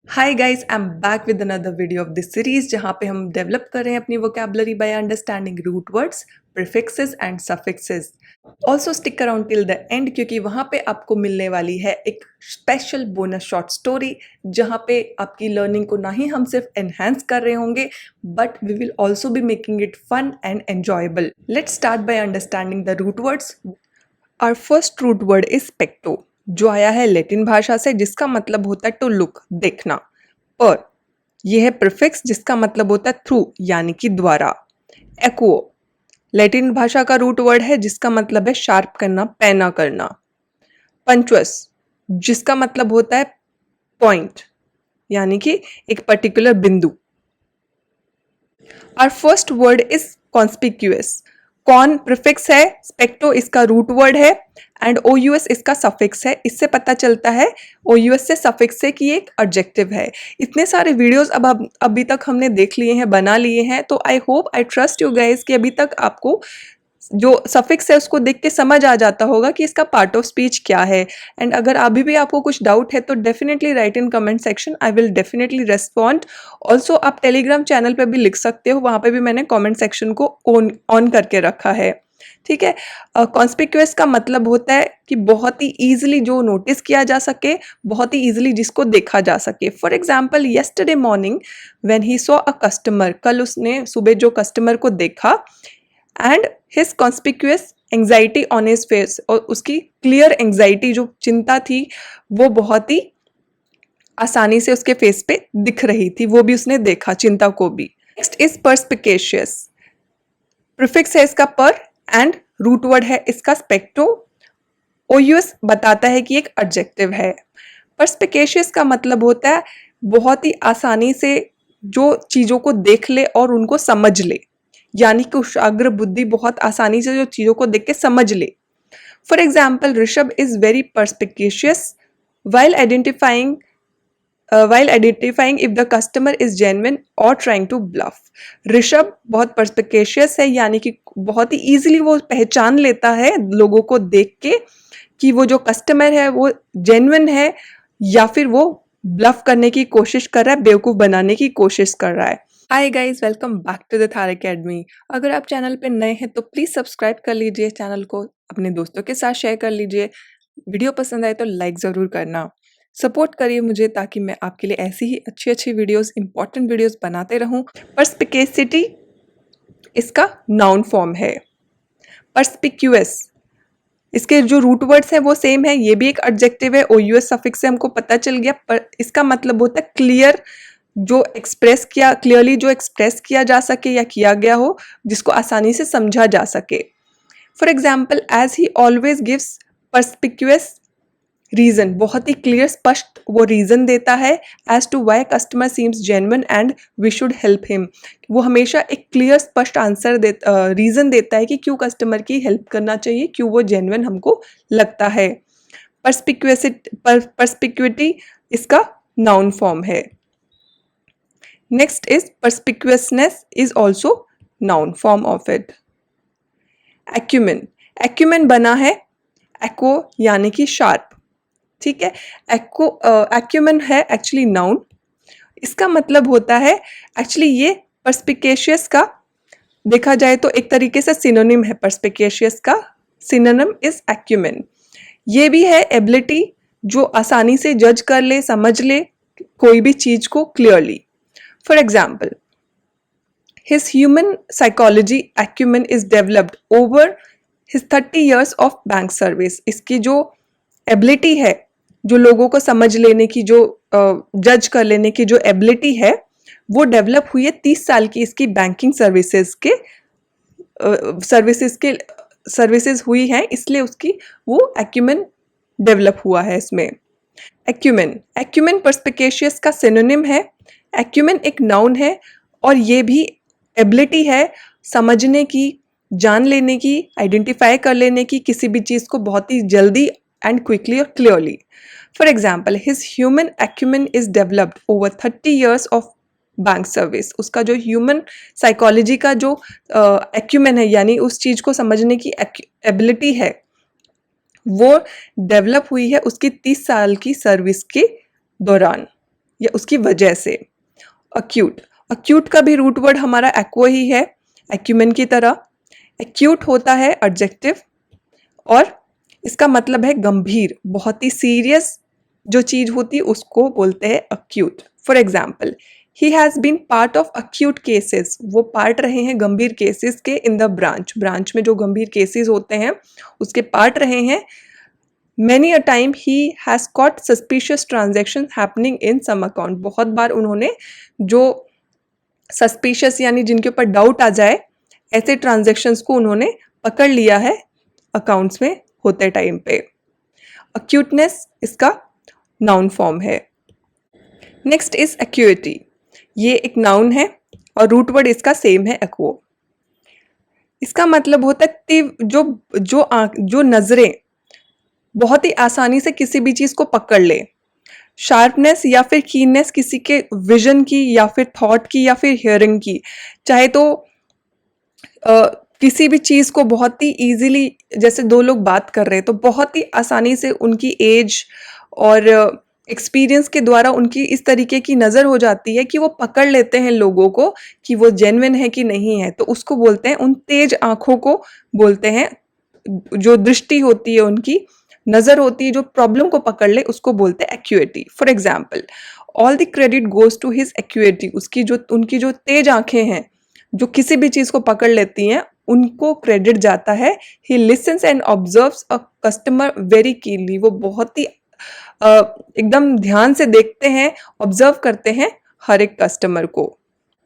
Hi guys, I am back with another video of this series जहाँ पे हम develop कर रहे हैं अपनी vocabulary by understanding root words, prefixes and suffixes. Also stick around till the end क्योंकि वहाँ पे आपको मिलने वाली है एक स्पेशल बोनस शॉर्ट स्टोरी जहाँ पे आपकी लर्निंग को ना ही हम सिर्फ एनहेंस कर रहे होंगे but we will also be making it fun and enjoyable. Let's start by understanding the root words. Our first root word is specto, जो आया है लैटिन भाषा से, जिसका मतलब होता है टू लुक, देखना। पर यह है प्रीफिक्स जिसका मतलब होता है थ्रू यानी कि द्वारा। एक्वो लैटिन भाषा का रूट वर्ड है जिसका मतलब है शार्प करना, पैना करना। पंचुअस जिसका मतलब होता है पॉइंट यानी कि एक पर्टिकुलर बिंदु। Our first word is conspicuous. Con prefix है, स्पेक्टो इसका रूट वर्ड है एंड ओयूएस इसका सफिक्स है। इससे पता चलता है ओयूएस से सफिक्स से कि एक एडजेक्टिव है। इतने सारे वीडियोस अब अभी तक हमने देख लिए हैं, बना लिए हैं, तो I hope I trust you guys कि अभी तक आपको जो सफिक्स है उसको देख के समझ आ जाता होगा कि इसका पार्ट ऑफ स्पीच क्या है। एंड अगर अभी भी आपको कुछ डाउट है तो definitely right in comment section, I will definitely respond. Also आप टेलीग्राम चैनल पे भी लिख सकते हो, वहाँ पे भी मैंने कमेंट सेक्शन को ऑन करके रखा है। ठीक है। कॉन्स्पिक्यूअस का मतलब होता है कि बहुत ही ईजिली जो नोटिस किया जा सके, बहुत ही ईजिली जिसको देखा जा सके। For example yesterday morning when he saw a customer, कल उसने सुबह जो कस्टमर को देखा and his conspicuous anxiety on his face, और उसकी क्लियर एंग्जाइटी जो चिंता थी वो बहुत ही आसानी से उसके फेस पे दिख रही थी, वो भी उसने देखा चिंता को भी। Next is परस्पिकेशियस। प्रीफिक्स है इसका पर एंड रूट वर्ड है इसका स्पेक्टो। ओयूएस बताता है कि एक एडजेक्टिव है। परस्पिकेशियस का मतलब होता है बहुत ही आसानी से जो चीजों को देख ले और उनको समझ ले, यानी कि कुशाग्र बुद्धि बहुत आसानी से जो चीजों को देख के समझ ले। For example Rishabh is very perspicacious while identifying while identifying if the customer is genuine or trying to bluff। Rishabh बहुत perspicacious है, यानी कि बहुत ही easily वो पहचान लेता है लोगों को देख के कि वो जो कस्टमर है वो जेन्युइन है या फिर वो ब्लफ करने की कोशिश कर रहा है, बेवकूफ बनाने की कोशिश कर रहा है। Hi guys, welcome back to the Thar academy. अगर आप चैनल पे नए हैं तो प्लीज सब्सक्राइब कर लीजिए, चैनल को अपने दोस्तों के साथ शेयर कर लीजिए। वीडियो पसंद आए तो लाइक ज़रूर करना। सपोर्ट करिए मुझे ताकि मैं आपके लिए ऐसी ही अच्छी अच्छी वीडियोस, इंपॉर्टेंट वीडियोस बनाते रहूं। परस्पिकेसिटी इसका नाउन फॉर्म है। परस्पिक्यूअस इसके जो रूट वर्ड्स हैं वो सेम है, ये भी एक एडजेक्टिव है। ओयूएस सफिक्स से हमको पता चल गया, पर इसका मतलब होता है क्लियर, जो एक्सप्रेस किया, क्लियरली जो एक्सप्रेस किया जा सके या किया गया हो, जिसको आसानी से समझा जा सके। For example as he always gives perspicuous reason, बहुत ही क्लियर स्पष्ट वो रीजन देता है as to why customer seems genuine and we should help him. वो हमेशा एक क्लियर स्पष्ट आंसर रीजन देता है कि क्यों कस्टमर की हेल्प करना चाहिए, क्यों वो जेन्युइन हमको लगता है। परस्पिक्यूटी इसका नाउन फॉर्म है। Next is perspicuousness is also noun form of it. Acumen, acumen बना है एक्ो यानी कि शार्प। ठीक है। एक्यूमेन है एक्चुअली नाउन। इसका मतलब होता है, एक्चुअली ये परस्पिकेशियस का देखा जाए तो एक तरीके से सिनोनिम है। परस्पिकेशियस का सिनोनिम इज एक्यूमेन। ये भी है एबिलिटी जो आसानी से जज कर ले, समझ ले कोई भी चीज को clearly. For example his human psychology acumen is developed over his 30 years of bank service. इसकी जो एबिलिटी है, जो लोगों को समझ लेने की, जो जज कर लेने की जो एबिलिटी है, वो डेवलप हुई है 30 साल की इसकी बैंकिंग सर्विसेज हुई हैं, इसलिए उसकी वो एक्यूमेन डेवलप हुआ है इसमें। एक्यूमेन, एक्यूमेन परस्पिकेशियस का सिनोनिम है। एक्यूमेन एक नाउन है और ये भी एबिलिटी है समझने की, जान लेने की, आइडेंटिफाई कर लेने की किसी भी चीज़ को बहुत ही जल्दी एंड क्विकली और clearly. For example his human acumen is developed over 30 years of bank service. उसका जो ह्यूमन साइकोलॉजी का जो एक्यूमेन है, यानी उस चीज़ को समझने की एबिलिटी है, वो डेवलप हुई है उसकी 30 साल की सर्विस के दौरान। या उसकी वजह से। अक्यूट, अक्यूट का भी रूट वर्ड हमारा एक्वा ही है, एक्यूमेन की तरह। एक्यूट होता है एडजेक्टिव और इसका मतलब है गंभीर, बहुत ही सीरियस जो चीज होती है उसको बोलते हैं acute. For example, he has been part of acute cases, वो पार्ट रहे हैं गंभीर केसेस के इन द ब्रांच, ब्रांच में जो गंभीर केसेस होते हैं उसके पार्ट रहे हैं। Many a time he has caught suspicious transactions happening in some account, बहुत बार उन्होंने जो सस्पिशियस यानी जिनके ऊपर डाउट आ जाए ऐसे ट्रांजेक्शन्स को उन्होंने पकड़ लिया है अकाउंट्स में होते टाइम पे। अक्यूटनेस इसका नाउन फॉर्म है। नेक्स्ट इज एक्यूटी, ये एक नाउन है और रूट वर्ड इसका सेम है एक्वो। इसका मतलब होता है जो नजरें बहुत ही आसानी से किसी भी चीज को पकड़ ले। शार्पनेस या फिर कीननेस किसी के विजन की या फिर थॉट की या फिर हियरिंग की, चाहे तो किसी भी चीज को बहुत ही इजीली, जैसे दो लोग बात कर रहे हैं तो बहुत ही आसानी से उनकी एज और एक्सपीरियंस के द्वारा उनकी इस तरीके की नज़र हो जाती है कि वो पकड़ लेते हैं लोगों को कि वो जेन्युइन है कि नहीं है, तो उसको बोलते हैं, उन तेज आंखों को बोलते हैं, जो दृष्टि होती है उनकी नज़र होती है जो प्रॉब्लम को पकड़ ले उसको बोलते हैं acuity. For example, all the credit goes to his acuity, उनकी जो तेज आंखें हैं जो किसी भी चीज़ को पकड़ लेती हैं उनको क्रेडिट जाता है। ही lessons and observes a customer very keenly, वो बहुत ही एकदम ध्यान से देखते हैं, ऑब्जर्व करते हैं हर एक कस्टमर को।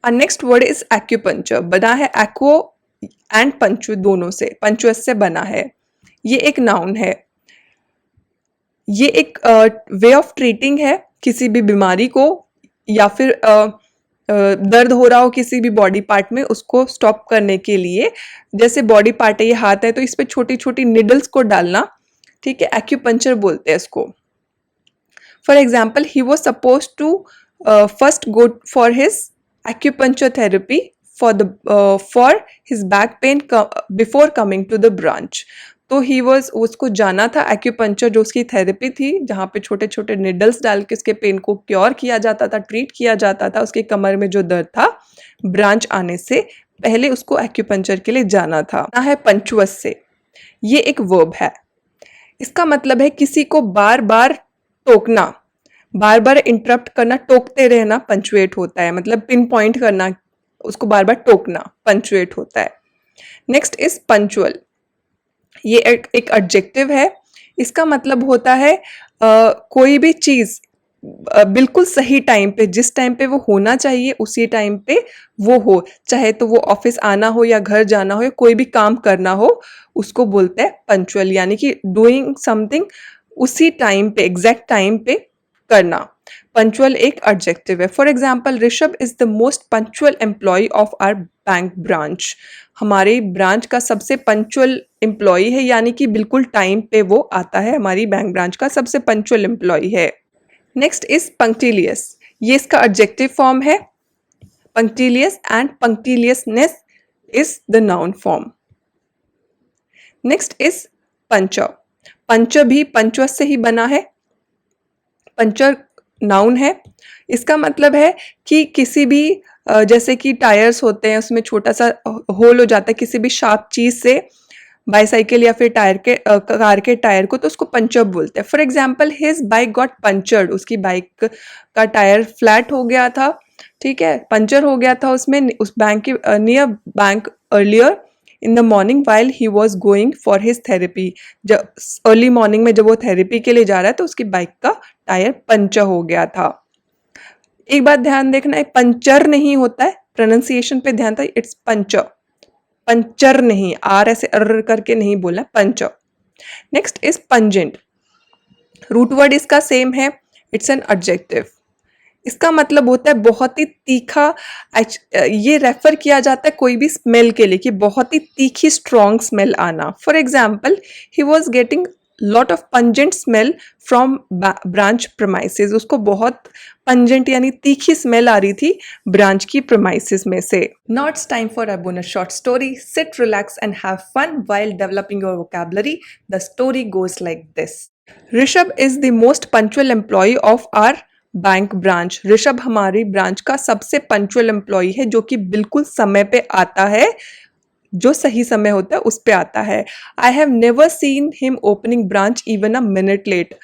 नेक्स्ट वर्ड इज एक्यूपंक्चर, बना है एक्वो एंड पंचु दोनों से, पंचुअस से बना है। ये एक नाउन है, ये एक वे ऑफ ट्रीटिंग है किसी भी बीमारी को या फिर दर्द हो रहा हो किसी भी बॉडी पार्ट में उसको स्टॉप करने के लिए। जैसे बॉडी पार्ट है, ये हाथ है, तो इस पे छोटी छोटी निडल्स को डालना, ठीक है, एक्यूपंक्चर बोलते हैं इसको। For example, he was suppose to first go for his acupuncture therapy for his back pain before coming to the branch. तो ही वॉज, उसको जाना था एक्यूपंक्चर जो उसकी थेरेपी थी, जहाँ पे छोटे छोटे निडल्स डाल के उसके पेन को क्योर किया जाता था, ट्रीट किया जाता था, उसके कमर में जो दर्द था। ब्रांच आने से पहले उसको एक्यूपंक्चर के लिए जाना था। ना है पंचुअस से, ये एक वर्ब है, इसका मतलब है किसी को बार बार टोकना, बार बार इंटरप्ट करना, टोकते रहना पंचुएट होता है, मतलब पिन पॉइंट करना, उसको बार बार टोकना पंचुएट होता है। नेक्स्ट इज पंचुअल, ये एक एडजेक्टिव है, इसका मतलब होता है कोई भी चीज बिल्कुल सही टाइम पे, जिस टाइम पे वो होना चाहिए उसी टाइम पे वो हो, चाहे तो वो ऑफिस आना हो या घर जाना हो या कोई भी काम करना हो, उसको बोलते हैं पंचुअल, यानी कि डूइंग समथिंग उसी टाइम पे, एग्जैक्ट टाइम पे करना। पंचुअल एक एडजेक्टिव है। For example, Rishabh is the most punctual employee of our bank branch, हमारे ब्रांच का सबसे पंचुअल एम्प्लॉय है, यानी कि बिल्कुल टाइम पे वो आता है, हमारी बैंक ब्रांच का सबसे पंचुअल एम्प्लॉय है। नेक्स्ट इज पंक्टिलियस, ये इसका एडजेक्टिव फॉर्म है punctilious and punctiliousness is the noun form. Next is puncture, puncture भी पंचुअस से ही बना है, पंचर नाउन है, इसका मतलब है कि किसी भी जैसे कि टायर्स होते हैं उसमें छोटा सा होल हो जाता है किसी भी शार्प चीज से, बाईसाइकिल या फिर टायर के कार के टायर को, तो उसको पंचर बोलते हैं। For example, his bike got punctured, उसकी बाइक का टायर फ्लैट हो गया था, ठीक है, पंचर हो गया था उसमें, उस बैंक के near bank earlier in the morning while he was going for his therapy, जब अर्ली मॉर्निंग में जब वो थेरेपी के लिए जा रहा है तो उसकी बाइक का टायर पंचर हो गया था। एक बात ध्यान देखना है, पंचर नहीं होता है, प्रोनाउंसिएशन पे ध्यान था, इट्स पंचर, पंचर नहीं, आर ऐसे अर्र करके नहीं बोला, puncture. Next is pungent, root word इसका सेम है, इट्स एन एडजेक्टिव, इसका मतलब होता है बहुत ही तीखा, ये रेफर किया जाता है कोई भी स्मेल के लिए कि बहुत ही तीखी स्ट्रॉन्ग स्मेल आना। For example, he was getting lot of pungent smell from branch premises, उसको बहुत पंजेंट यानी तीखी स्मेल आ रही थी ब्रांच की प्रमाइसेस में से। Now it's time for a bonus short story, sit relax and have fun while developing your vocabulary. The story goes like this. Rishabh is the most punctual employee of our bank branch. Rishabh हमारी branch का सबसे punctual employ है, जो कि बिल्कुल समय पे आता है, जो सही समय होता है उस पे आता है। I have never seen him opening branch even a minute late.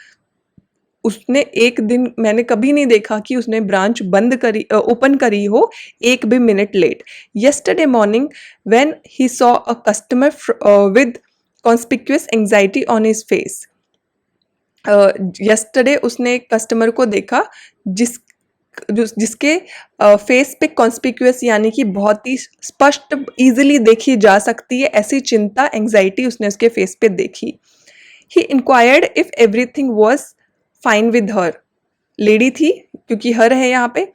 उसने एक दिन, मैंने कभी नहीं देखा कि उसने ब्रांच बंद करी, ओपन करी हो एक भी minute late. Yesterday morning when he saw a customer with conspicuous anxiety on his face. Yesterday उसने एक कस्टमर को देखा जिसके फेस पे कॉन्स्पिक्यूअस यानी कि बहुत ही स्पष्ट, इजीली देखी जा सकती है ऐसी चिंता, एंजाइटी उसने उसके फेस पे देखी। He inquired if everything was fine with her. Lady थी क्योंकि हर है यहाँ पे,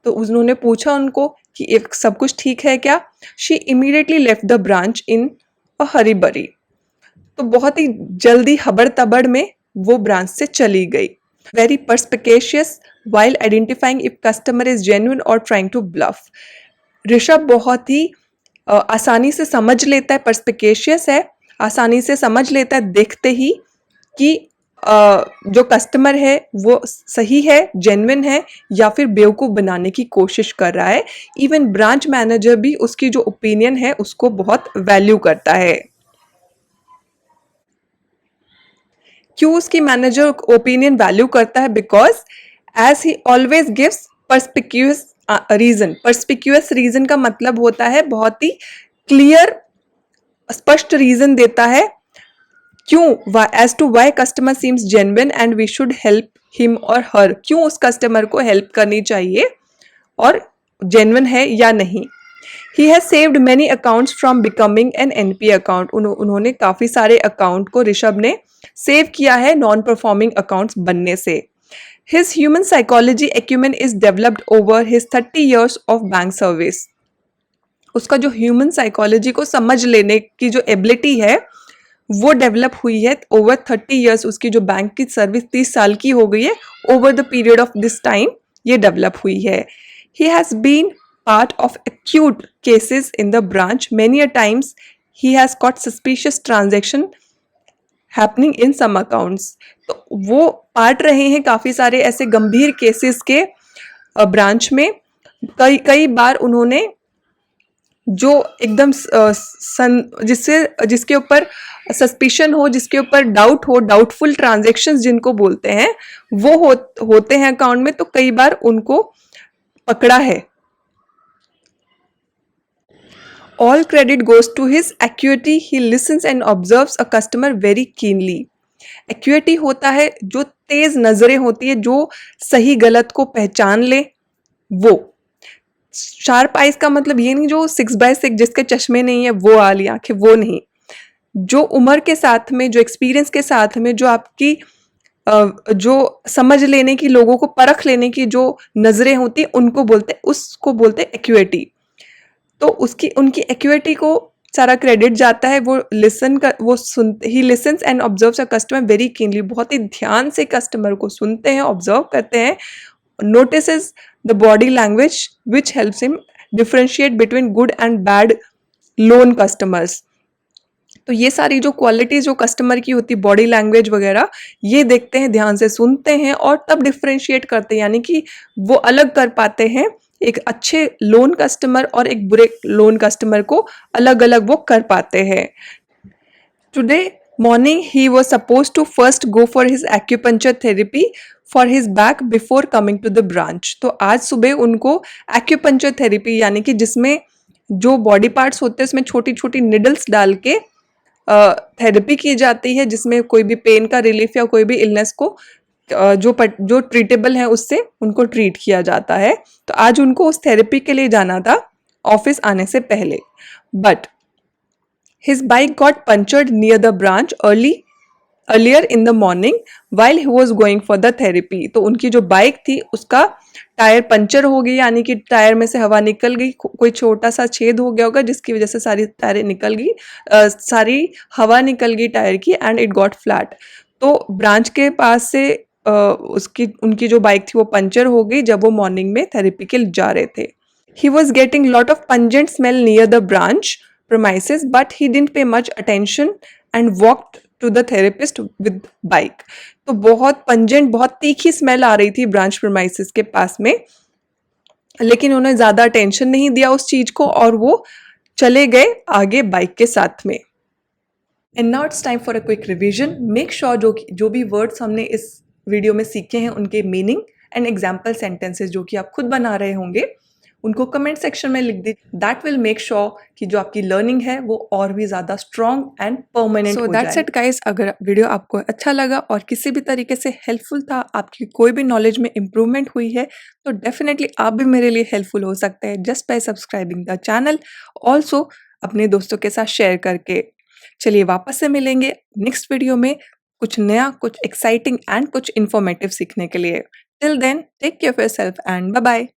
तो उन्होंने पूछा उनको कि एक सब कुछ ठीक है क्या। She immediately left the branch in a hurry burry. तो बहुत ही जल्दी हबड़ तबड़ में वो ब्रांच से चली गई। Very perspicacious while identifying if customer is genuine और ट्राइंग टू ब्लफ। ऋषभ बहुत ही आसानी से समझ लेता है, परस्पिकेशियस है, आसानी से समझ लेता है देखते ही कि जो कस्टमर है वो सही है, जेन्युइन है, या फिर बेवकूफ़ बनाने की कोशिश कर रहा है। इवन ब्रांच मैनेजर भी उसकी जो ओपिनियन है उसको बहुत वैल्यू करता है। क्यों उसकी मैनेजर ओपिनियन वैल्यू करता है? Because as he always gives perspicuous reason. Perspicuous reason का मतलब होता है बहुत ही क्लियर, स्पष्ट रीजन देता है क्यों, as to why customer seems genuine and we should help him और हर। क्यों उस कस्टमर को हेल्प करनी चाहिए और जेन्युइन है या नहीं। He has saved many accounts from becoming an NP account. उन्होंने काफी सारे अकाउंट को ऋषभ ने सेव किया है नॉन परफॉर्मिंग अकाउंट्स बनने से। His human psychology acumen is developed over his 30 years of bank service. उसका जो ह्यूमन साइकोलॉजी को समझ लेने की जो एबिलिटी है वो डेवलप हुई है ओवर 30 years। उसकी जो बैंक की सर्विस 30 साल की हो गई है, over the period of this time ये डेवलप हुई है। He has been part of acute cases in the branch. Many a times he has got suspicious transaction happening in some accounts. तो वो पार्ट रहे हैं काफ़ी सारे ऐसे गंभीर केसेस के ब्रांच में। कई कई बार उन्होंने जो एकदम जिसके ऊपर सस्पिशन हो, जिसके ऊपर डाउट हो, डाउटफुल ट्रांजेक्शन्स जिनको बोलते हैं, वो होते हैं अकाउंट में, तो कई बार उनको पकड़ा है। All credit goes to his acuity. He listens and observes a customer very keenly. Acuity होता है जो तेज नजरें होती है, जो सही गलत को पहचान ले वो। शार्प आइज का मतलब ये नहीं जो 6/6 जिसके चश्मे नहीं है वो वाली आंखें, वो नहीं। जो उम्र के साथ में, जो एक्सपीरियंस के साथ में, जो आपकी जो समझ लेने की, लोगों को परख लेने की जो नजरें होती है, उनको बोलते, उसको बोलते एक्यूएटी। तो उसकी उनकी एक्यूरेटी को सारा क्रेडिट जाता है। वो लिसन कर, वो सुनते, ही lessons and observes a customer very keenly. बहुत ही ध्यान से कस्टमर को सुनते हैं, ऑब्जर्व करते हैं। Notices the body language which helps him differentiate between good and bad loan customers. तो ये सारी जो क्वालिटीज जो कस्टमर की होती, बॉडी लैंग्वेज वगैरह, ये देखते हैं, ध्यान से सुनते हैं और तब डिफरेंशिएट करते हैं, यानी कि वो अलग कर पाते हैं एक अच्छे लोन कस्टमर और एक बुरे लोन कस्टमर को अलग अलग वो कर पाते हैं। Today morning he was suppose to first go for his acupuncture therapy for his back before coming to the branch. तो आज सुबह उनको एक्यूपंक्चर थेरेपी, यानी कि जिसमें जो बॉडी पार्ट्स होते हैं उसमें छोटी छोटी निडल्स डाल के थेरेपी की जाती है, जिसमें कोई भी पेन का रिलीफ या कोई भी इलनेस को जो ट्रीटेबल है उससे उनको ट्रीट किया जाता है। तो आज उनको उस थेरेपी के लिए जाना था ऑफिस आने से पहले, but his bike got punctured near the branch earlier in the morning while he was going for the therapy. तो उनकी जो बाइक थी उसका टायर पंचर हो गई, यानी कि टायर में से हवा निकल गई, कोई छोटा सा छेद हो गया होगा जिसकी वजह से सारी टायरें निकल गई, सारी हवा निकल गई टायर की, एंड इट गॉट फ्लैट। तो ब्रांच के पास से उनकी जो बाइक थी वो पंचर हो गई जब वो मॉर्निंग में थेरेपी के लिए जा रहे थे। He was getting lot of pungent smell near the branch premises, but he didn't pay much attention and walked to the therapist with bike. तो बहुत पंजेंट, बहुत तीखी स्मेल आ रही थी ब्रांच प्रेमाइसिस के पास में, लेकिन उन्हें ज़्यादा अटेंशन नहीं दिया उस चीज़ को और वो चले गए आगे बाइक के साथ में। And now it's time for a quick revision. Make sure जो भी वर्ड्स हमने इस वीडियो में सीखे हैं उनके मीनिंग एंड एग्जाम्पल सेंटेंसेस जो कि आप खुद बना रहे होंगे उनको कमेंट सेक्शन में लिख दीजिए। दैट विल मेक श्योर कि जो आपकी लर्निंग है वो और भी ज़्यादा स्ट्रॉन्ग एंड परमानेंट हो जाए। सो दैट्स इट गाइस, अगर वीडियो आपको अच्छा लगा और किसी भी तरीके से हेल्पफुल था, आपकी कोई भी नॉलेज में इम्प्रूवमेंट हुई है, तो डेफिनेटली आप भी मेरे लिए हेल्पफुल हो सकते हैं just by subscribing the channel, also अपने दोस्तों के साथ शेयर करके। चलिए वापस से मिलेंगे नेक्स्ट वीडियो में कुछ नया, कुछ एक्साइटिंग एंड कुछ इन्फॉर्मेटिव सीखने के लिए। Till then take care of yourself and bye bye.